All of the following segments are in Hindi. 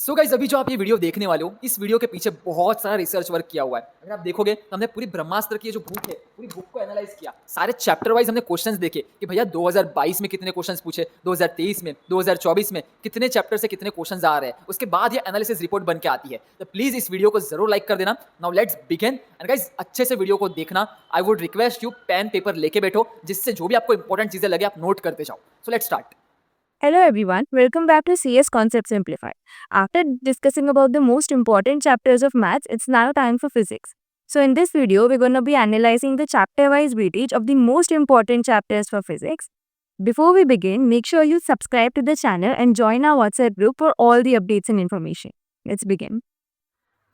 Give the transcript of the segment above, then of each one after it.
सो गाइस अभी जो आप ये वीडियो देखने वाले हो, इस वीडियो के पीछे बहुत सारा रिसर्च वर्क किया हुआ है। अगर आप देखोगे तो हमने पूरी ब्रह्मास्त्र की ये जो बुक है, पूरी बुक को एनालाइज किया। सारे चैप्टर वाइज हमने क्वेश्चंस देखे कि भैया 2022 में कितने क्वेश्चंस पूछे, 2023 में, 2024 में कितने चैप्टर से कितने क्वेश्चंस आ रहे हैं। उसके बाद ये एनालिसिस रिपोर्ट बन के आती है। तो प्लीज इस वीडियो को जरूर लाइक कर देना। Now let's begin and guys अच्छे से वीडियो को देखना। I would request you pen paper लेके बैठो, जिससे जो भी आपको इंपॉर्टेंट चीजें लगे आप नोट करते जाओ। So let's start. Hello everyone, welcome back to CS Concept Simplified. After discussing about the most important chapters of maths, it's now time for physics. So in this video, we're going to be analyzing the chapter-wise weightage of the most important chapters for physics. Before we begin, make sure you subscribe to the channel and join our WhatsApp group for all the updates and information. Let's begin.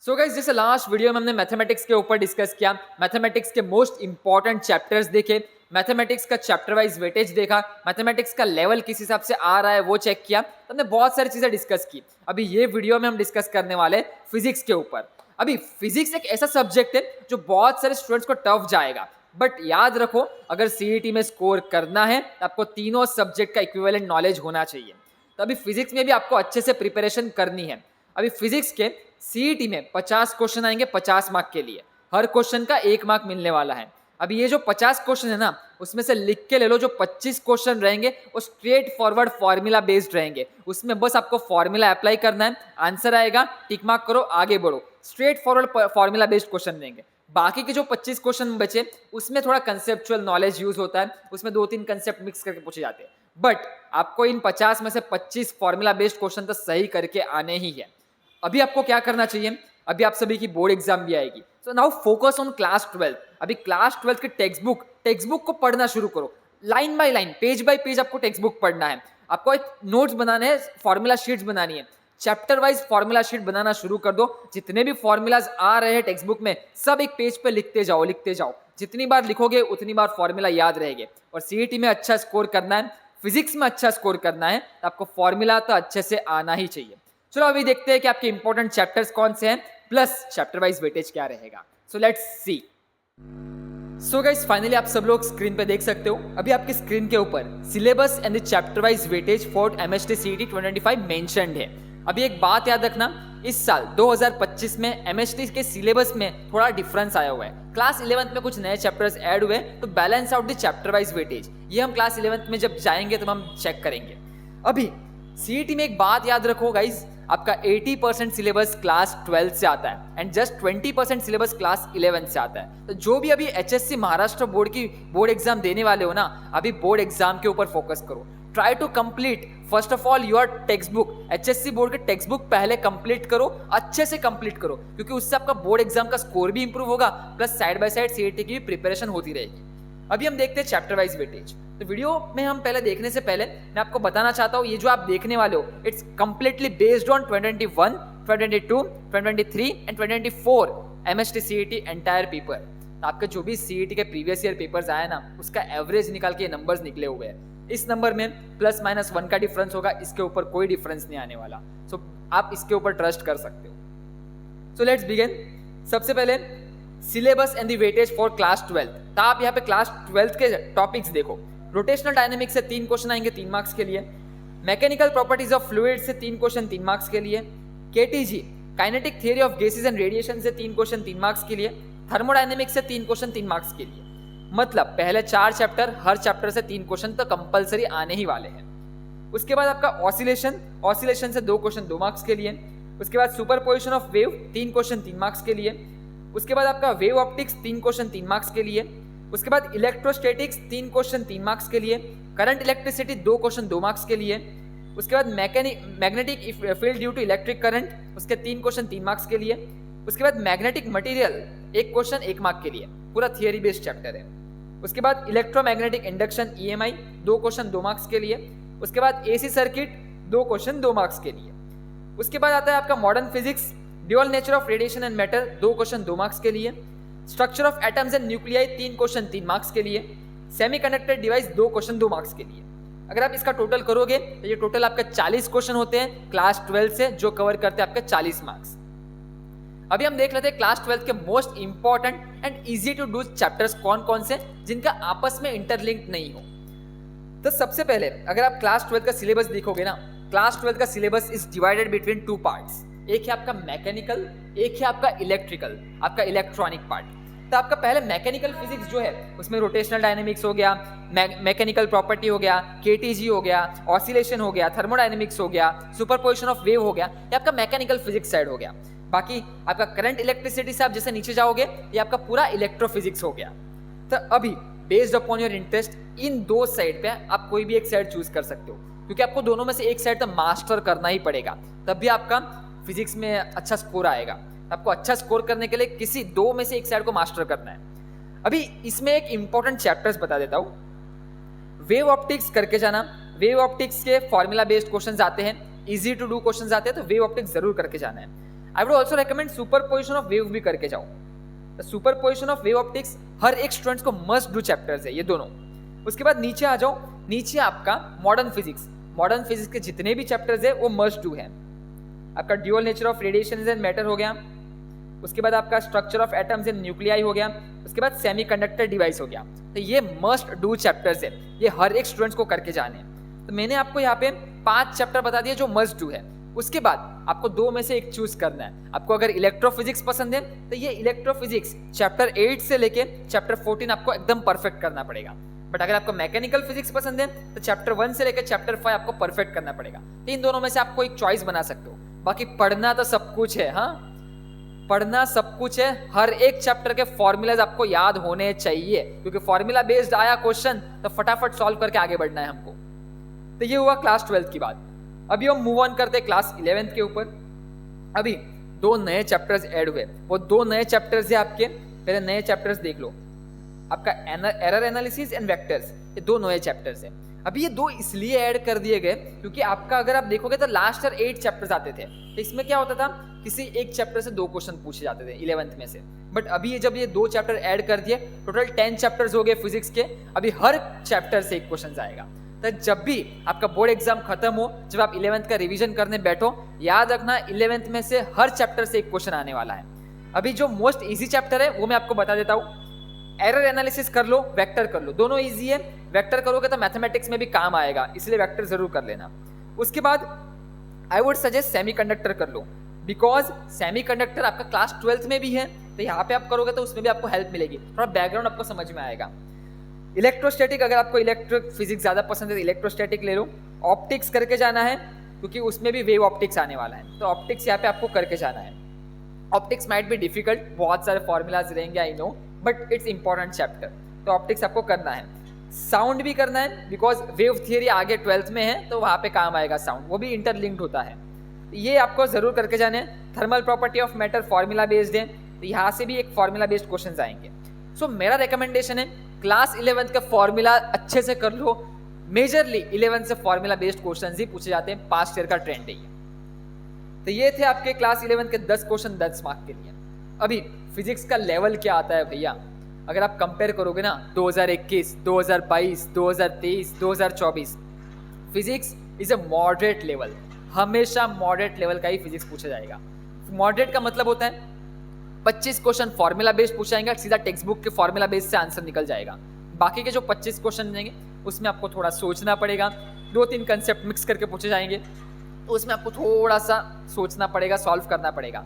So guys जैसे लास्ट वीडियो में हमने मैथमेटिक्स के ऊपर डिस्कस किया, मैथमेटिक्स के मोस्ट इंपॉर्टेंट चैप्टर्स देखे, मैथमेटिक्स का चैप्टर वाइज वेटेज देखा, मैथमेटिक्स का लेवल किस हिसाब से आ रहा है वो चेक किया। तो हमने बहुत सारी चीजें डिस्कस की। अभी ये वीडियो में हम डिस्कस करने वाले फिजिक्स के ऊपर। अभी फिजिक्स एक ऐसा सब्जेक्ट है जो बहुत सारे स्टूडेंट्स को टफ जाएगा, बट याद रखो अगर सीईटी में स्कोर करना है तो आपको तीनों सब्जेक्ट का इक्विवेलेंट नॉलेज होना चाहिए। तो अभी फिजिक्स में भी आपको अच्छे से प्रिपरेशन करनी है। अभी फिजिक्स के सीईटी में 50 क्वेश्चन आएंगे 50 मार्क के लिए। हर क्वेश्चन का 1 मार्क मिलने वाला है। अभी ये जो 50 क्वेश्चन है ना, उसमें से लिख के ले लो, जो 25 क्वेश्चन रहेंगे वो स्ट्रेट फॉरवर्ड फॉर्मूला बेस्ड रहेंगे। उसमें बस आपको फॉर्मूला अप्लाई करना है, आंसर आएगा, टिक मार्क करो, आगे बढ़ो। Straight forward formula based question रहेंगे। बाकी के जो 25 क्वेश्चन बचे उसमें थोड़ा कंसेप्चुअल नॉलेज यूज होता है, उसमें 2-3 कंसेप्ट मिक्स करके पूछे जाते हैं। बट आपको इन 50 में से 25 फॉर्मूला बेस्ड क्वेश्चन तो सही करके आने ही है। अभी आपको क्या करना चाहिए, अभी आप सभी की बोर्ड एग्जाम भी आएगी। So now focus on class 12। अभी क्लास 12 के टेक्स्ट बुक को पढ़ना शुरू करो। Line by line, page bye page आपको टेक्स्ट बुक पढ़ना है। आपको एक नोट्स बनाने हैं, फॉर्मूला शीट्स बनानी है। चैप्टर वाइज फॉर्मूला शीट बनाना शुरू कर दो। जितने भी फॉर्मूलाज आ रहे हैं टेक्स्ट बुक में, सब एक पेज पे लिखते जाओ। जितनी बार लिखोगे उतनी बार फॉर्मूला याद रहेंगे। और सीईटी में अच्छा स्कोर करना है, फिजिक्स में अच्छा स्कोर करना है, तो आपको फॉर्मूला तो अच्छे से आना ही चाहिए। चलो अभी देखते हैं कि आपके इंपॉर्टेंट चैप्टर्स कौन से हैं, प्लस चैप्टर वाइज वेटेज क्या रहेगा। So let's see. So guys finally आप सब लोग स्क्रीन पे देख सकते हो। अभी आपकी स्क्रीन के ऊपर syllabus and the chapter wise weightage for MST CET 2025 mentioned है। अभी एक बात याद रखना, इस साल 2025 में एमएसटी के सिलेबस में थोड़ा डिफरेंस आया हुआ है। क्लास 11th में कुछ नए चैप्टर्स ऐड हुए तो balance out the chapter wise weightage. ये हम क्लास 11th में जब जाएंगे तब हम चेक करेंगे। अभी सीईटी में एक बात याद रखो गाइज, आपका 80% सिलेबस क्लास 12 से आता है एंड जस्ट 20% सिलेबस क्लास 11 से आता है। तो जो भी अभी एचएससी महाराष्ट्र बोर्ड की बोर्ड एग्जाम देने वाले हो ना, अभी बोर्ड एग्जाम के ऊपर फोकस करो। Try to complete first of all your text book. HSC board के टेक्स्ट बुक पहले कंप्लीट करो, अच्छे से कंप्लीट करो, क्योंकि उससे आपका बोर्ड एग्जाम का स्कोर भी इंप्रूव होगा, plus side by side CET की भी प्रिपरेशन होती रहेगी। अभी हम देखते हैं चैप्टर वाइज वेटेज। तो वीडियो में हम पहले देखने से पहले मैं आपको बताना चाहता हूँ, ये जो आप देखने वाले हो it's completely based on 2021, 2022, 2023 and 2024 MST CET entire paper. तो आपके जो भी सीईटी के प्रीवियस ईयर पेपर्स आए ना, उसका एवरेज निकाल के ये नंबर्स निकले हुए हैं। इस नंबर में +-1 का डिफरेंस होगा, इसके ऊपर कोई डिफरेंस नहीं आने वाला। सो आप इसके ऊपर ट्रस्ट कर सकते हो। So let's begin. सबसे पहले syllabus and the weightage for class 12। तो आप यहाँ पे क्लास 12 के टॉपिक्स देखो। रोटेशनल डायनेमिक्स से 3 क्वेश्चन आएंगे 3 मार्क्स के लिए। मैकेनिकल प्रॉपर्टीज ऑफ फ्लूइड से 3 क्वेश्चन 3 मार्क्स के लिए। KTG kinetic theory of gases and radiation से 3 क्वेश्चन 3 मार्क्स के लिए। थर्मोडायनेमिक्स से 3 क्वेश्चन 3 मार्क्स के लिए। मतलब पहले 4 चैप्टर, हर चैप्टर से 3 क्वेश्चन तो कंपलसरी आने ही वाले हैं। उसके बाद आपका ऑसिलेशन से 2 क्वेश्चन 2 मार्क्स के लिए। उसके बाद superposition of wave 3 question 3 marks के लिए। उसके बाद आपका वेव ऑप्टिक्स 3 क्वेश्चन 3 मार्क्स के लिए। उसके बाद इलेक्ट्रोस्टैटिक्स 3 क्वेश्चन 3 मार्क्स के लिए। करंट इलेक्ट्रिसिटी 2 क्वेश्चन 2 मार्क्स के लिए। उसके बाद magnetic field due to electric current, उसके 3 क्वेश्चन 3 मार्क्स के लिए। उसके बाद मैग्नेटिक मटेरियल 1 क्वेश्चन 1 मार्क के लिए, पूरा थियरी बेस्ड चैप्टर है। उसके बाद electromagnetic induction EMI 2 question 2 marks के लिए। उसके बाद एसी सर्किट 2 क्वेश्चन 2 मार्क्स के लिए। उसके बाद आता है आपका modern physics, dual nature of radiation and matter 2 question 2 marks के लिए। Structure of atoms and nuclei 3 question 3 marks के लिए। सेमीकंडक्टर डिवाइस 2 क्वेश्चन 2 मार्क्स के लिए। अगर आप इसका टोटल करोगे तो ये टोटल आपका 40 क्वेश्चन होते हैं क्लास 12 से, जो कवर करते हैं आपके 40 मार्क्स। अभी हम देख लेते हैं क्लास 12 के most important and easy to do chapters कौन कौन से जिनका आपस में इंटरलिंक्ड नहीं हो। तो सबसे पहले अगर आप क्लास 12 का सिलेबस देखोगे ना, क्लास 12 का syllabus is divided between 2 parts. एक है आपका मैकेनिकल, एक है आपका इलेक्ट्रिकल, आपका इलेक्ट्रॉनिक पार्ट। तो आपका पहले मैकेनिकल फिजिक्स जो है उसमें रोटेशनल डायनेमिक्स हो गया, मैकेनिकल प्रॉपर्टी हो गया, केटीजी हो गया, ऑसिलेशन हो गया, थर्मोडायनेमिक्स हो गया, सुपरपोजिशन ऑफ वेव हो गया, ये आपका मैकेनिकल फिजिक्स साइड हो गया। बाकी आपका करंट इलेक्ट्रिसिटी से आप जैसे नीचे जाओगे ये आपका पूरा इलेक्ट्रोफिजिक्स हो गया। तो अभी based upon your interest in दो साइड पे आप कोई भी एक साइड चूज कर सकते हो, क्योंकि आपको दोनों में से एक साइड तो मास्टर करना ही पड़ेगा, तब भी आपका फिजिक्स में अच्छा स्कोर आएगा। आपको अच्छा स्कोर करने के लिए किसी दो में से एक साइड को मास्टर करना है। अभी इसमें एक इंपॉर्टेंट चैप्टर्स बता देता हूँ। वेव ऑप्टिक्स करके जाना, वेव ऑप्टिक्स के फॉर्मूला बेस्ड क्वेश्चंस आते हैं, इजी टू डू क्वेश्चंस आते हैं, तो वेव ऑप्टिक्स जरूर करके जाना है। I would also recommend superposition of wave भी करके जाओ। सुपरपोजिशन ऑफ वेव ऑप्टिक्स हर एक स्टूडेंट्स को मस्ट डू चैप्टर्स है ये दोनों। उसके बाद नीचे आ जाओ, नीचे आपका मॉडर्न फिजिक्स के जितने भी चैप्टर्स है वो मस्ट डू है। आपका dual nature of radiation and matter हो गया, उसके बाद आपका structure of atoms and nuclei हो गया, उसके बाद सेमीकंडक्टर डिवाइस हो गया। तो ये मस्ट डू चैप्टर्स है, ये हर एक स्टूडेंट्स को करके जाने हैं। तो मैंने आपको यहाँ पे 5 चैप्टर बता दिए जो मस्ट डू है। उसके बाद आपको दो में से एक चूज करना है। आपको अगर इलेक्ट्रोफिजिक्स पसंद है तो ये इलेक्ट्रोफिजिक्स चैप्टर 8 से लेके चैप्टर 14 आपको एकदम परफेक्ट करना पड़ेगा। बट अगर आपको मैकेनिकल फिजिक्स पसंद है तो चैप्टर 1 से लेकर चैप्टर 5 आपको परफेक्ट करना पड़ेगा। तो इन दोनों में से आपको एक चॉइस बना सकते हो। बाकी पढ़ना तो सब कुछ है, हाँ पढ़ना सब कुछ है। हर एक चैप्टर के फॉर्मूलाज आपको याद होने चाहिए, क्योंकि फॉर्मूला बेस्ड आया क्वेश्चन तो फटाफट सॉल्व करके आगे बढ़ना है हमको। तो ये हुआ क्लास 12 की बात। अभी हम मूव ऑन करते हैं क्लास 11th के ऊपर। अभी 2 नए चैप्टर्स ऐड हुए, वो 2 नए चैप्टर्स है आपके। पहले नए चैप्टर्स देख लो, आपका एरर एनालिसिस एंड वेक्टर्स, ये 2 नए चैप्टर्स है। अभी ये 2 इसलिए ऐड कर दिए गए क्योंकि आपका अगर आप देखोगे तो लास्ट ईयर 8 चैप्टर्स आते थे, तो इसमें क्या होता था किसी एक चैप्टर से 2 क्वेश्चन पूछे जाते थे 11th में से। बट अभी जब ये 2 चैप्टर ऐड कर दिए, टोटल 10 चैप्टर्स हो गए फिजिक्स के। अभी हर चैप्टर से एक क्वेश्चन आएगा। तो जब भी आपका बोर्ड एग्जाम खत्म हो, जब आप 11th का रिवीजन करने बैठो, याद रखना 11th में से हर चैप्टर से एक क्वेश्चन आने वाला है। अभी जो मोस्ट इजी चैप्टर है वो मैं आपको बता देता हूँ। एरर एनालिसिस कर लो, वेक्टर कर लो, दोनों इजी है। वेक्टर करोगे तो मैथमेटिक्स में भी काम आएगा, इसलिए वेक्टर जरूर कर लेना। उसके बाद आई वुड सजेस्ट सेमीकंडक्टर कर लो, बिकॉज सेमीकंडक्टर आपका क्लास 12th में भी है, तो यहाँ पे आप करोगे तो उसमें भी आपको हेल्प मिलेगी, थोड़ा बैकग्राउंड आपको समझ में आएगा। इलेक्ट्रोस्टैटिक, अगर आपको इलेक्ट्रिक फिजिक्स ज़्यादा पसंद है तो इलेक्ट्रोस्टैटिक ले लो। ऑप्टिक्स करके जाना है क्योंकि उसमें भी वेव ऑप्टिक्स आने वाला है, तो ऑप्टिक्स यहाँ पे आपको करके जाना है। ऑप्टिक्स माइट बी डिफिकल्ट, बहुत सारे फॉर्मूलाज रहेंगे I know, but it's important chapter, तो ऑप्टिक्स आपको करना है। साउंड भी करना है बिकॉज वेव थियरी आगे 12th में है, तो वहाँ पे काम आएगा साउंड, वो भी इंटरलिंक्ड होता है, ये आपको जरूर करके जाने हैं। Thermal property of matter formula based है, तो यहाँ से भी एक फॉर्मूला बेस्ड क्वेश्चन आएंगे। सो मेरा रिकमेंडेशन है क्लास 11th का फॉर्मूला अच्छे से कर लो। मेजरली 11th से फॉर्मूला बेस्ड क्वेश्चन ही पूछे जाते हैं, पास्ट ईयर का ट्रेंड है ये। तो ये थे आपके क्लास 11th के 10 क्वेश्चन 10 मार्क के लिए। अभी फिजिक्स का लेवल क्या आता है भैया, अगर आप कंपेयर करोगे ना 2021, 2022, 2023, 2024, physics is a moderate level, हमेशा मॉडरेट लेवल का ही फिजिक्स पूछा जाएगा। मॉडरेट का मतलब होता है 25 क्वेश्चन फॉर्मूला बेस्ड पूछा जाएगा, सीधा टेक्स्ट बुक के फॉर्मूला बेस्ड से आंसर निकल जाएगा। बाकी के जो 25 क्वेश्चन रहेंगे उसमें आपको थोड़ा सोचना पड़ेगा, 2-3 कंसेप्ट मिक्स करके पूछे जाएंगे, तो उसमें आपको थोड़ा सा सोचना पड़ेगा, सॉल्व करना पड़ेगा।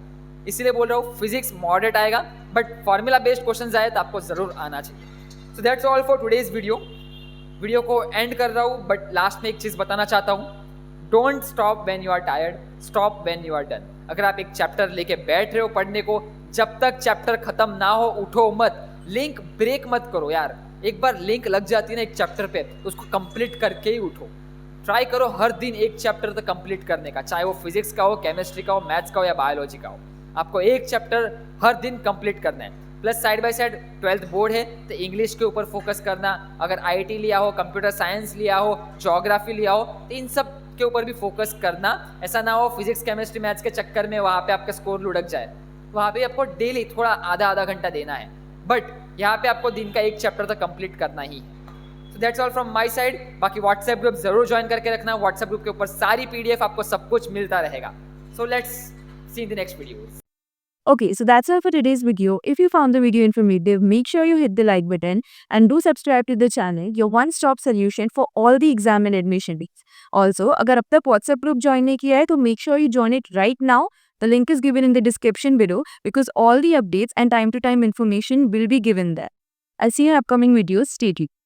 इसीलिए बोल रहा हूँ फिजिक्स मॉडरेट आएगा, बट फॉर्मूला बेस्ड क्वेश्चन आए तो आपको जरूर आना चाहिए। So that's all for today's video को एंड कर रहा हूँ, बट लास्ट में एक चीज़ बताना चाहता हूँ, don't stop when you are tired, stop when you are done. अगर आप एक चैप्टर लेके बैठ रहे हो पढ़ने को, जब तक चैप्टर खत्म ना हो उठो मत, लिंक ब्रेक मत करो यार। एक बार लिंक लग जाती है ना एक चैप्टर पे, तो उसको कंप्लीट करके ही उठो। ट्राई करो हर दिन एक चैप्टर तक कंप्लीट करने का, चाहे वो फिजिक्स का हो, केमिस्ट्री का हो, मैथ्स का हो या बायोलॉजी का हो, आपको एक चैप्टर हर दिन कंप्लीट करना है। Plus side by side 12th board है तो इंग्लिश के ऊपर फोकस करना, अगर आईटी लिया हो, कंप्यूटर साइंस लिया हो, ज्योग्राफी लिया हो, तो इन सब के ऊपर भी फोकस करना। ऐसा ना हो फिजिक्स केमिस्ट्री मैथ्स के चक्कर में वहाँ पे आपका स्कोर लुढ़क जाए। वहाँ पे आपको डेली थोड़ा आधा घंटा देना है, बट यहाँ पे आपको दिन का एक चैप्टर तक कंप्लीट करना ही है। So that's all from my side. बाकी व्हाट्सएप ग्रुप जरूर ज्वाइन करके रखना, व्हाट्सएप ग्रुप के ऊपर सारी PDF आपको सब कुछ मिलता रहेगा। So let's see in the next video. Okay, so that's all for today's video. If you found the video informative, make sure you hit the like button and do subscribe to the channel, your one-stop solution for all the exam and admission dates. Also, अगर अब तक WhatsApp group join नहीं किया है तो make sure you join it right now. The link is given in the description below because all the updates and time-to-time information will be given there. I'll see you in upcoming videos. Stay tuned.